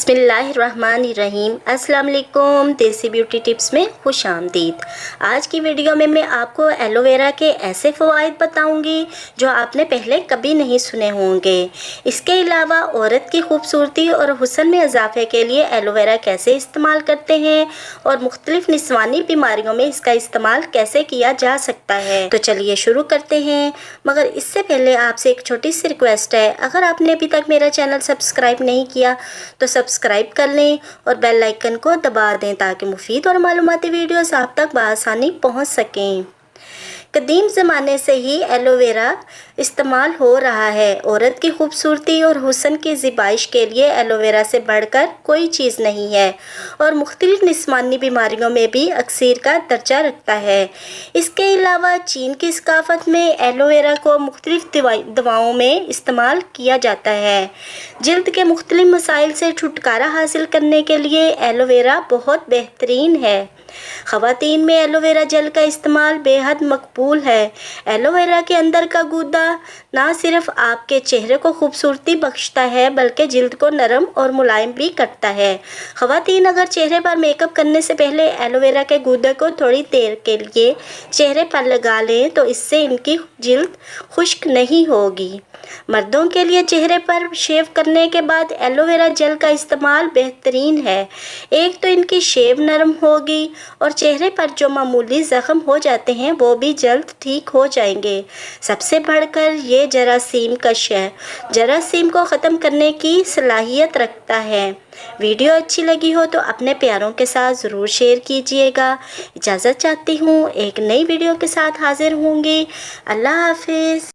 बिस्मिल्लाहिर्रहमानिर्रहीम। अस्सलाम वालेकुम। देसी ब्यूटी टिप्स में खुश आमदीद। आज की वीडियो में मैं आपको एलोवेरा के ऐसे फ़वाइद बताऊंगी जो आपने पहले कभी नहीं सुने होंगे। इसके अलावा औरत की खूबसूरती और हुस्न में इजाफे के लिए एलोवेरा कैसे इस्तेमाल करते हैं और मुख्तलिफ निस्वानी बीमारियों में इसका इस्तेमाल कैसे किया जा सकता है। तो चलिए शुरू करते हैं, मगर इससे पहले आपसे एक छोटी सी रिक्वेस्ट है। अगर आपने अभी तक मेरा चैनल सब्सक्राइब नहीं किया तो सब्सक्राइब कर लें और बेल आइकन को दबा दें ताकि मुफीद और मालूमाती वीडियोस आप तक बआसानी पहुंच सकें। कदीम ज़माने से ही एलोवेरा इस्तेमाल हो रहा है। औरत की खूबसूरती और हुस्न की ज़िबाइश के लिए एलोवेरा से बढ़कर कोई चीज़ नहीं है और मुख्तलिफ निस्वानी बीमारियों में भी अक्सर का दर्जा रखता है। इसके अलावा चीन की सकाफ़त में एलोवेरा को मुख्तलिफ दवाओं में इस्तेमाल किया जाता है। जल्द के मुख्तलिफ मसाइल से छुटकारा हासिल करने के लिए एलोवेरा बहुत बेहतरीन है। ख़वातीन में एलोवेरा जेल का इस्तेमाल बेहद मकबूल है। एलोवेरा के अंदर का गूदा ना सिर्फ आपके चेहरे को खूबसूरती बख्शता है बल्कि जिल्द को नरम और मुलायम भी करता है। ख़वातीन अगर चेहरे पर मेकअप करने से पहले एलोवेरा के गूदे को थोड़ी देर के लिए चेहरे पर लगा लें तो इससे इनकी जिल्द खुश्क नहीं होगी। मर्दों के लिए चेहरे पर शेव करने के बाद एलोवेरा जेल का इस्तेमाल बेहतरीन है। एक तो इनकी शेव नरम होगी और चेहरे पर जो मामूली ज़ख्म हो जाते हैं वो भी जल्द ठीक हो जाएंगे। सबसे बढ़कर ये जरासीम कश है, जरासीम को ख़त्म करने की सलाहियत रखता है। वीडियो अच्छी लगी हो तो अपने प्यारों के साथ ज़रूर शेयर कीजिएगा। इजाज़त चाहती हूँ, एक नई वीडियो के साथ हाजिर होंगी। अल्लाह हाफिज़।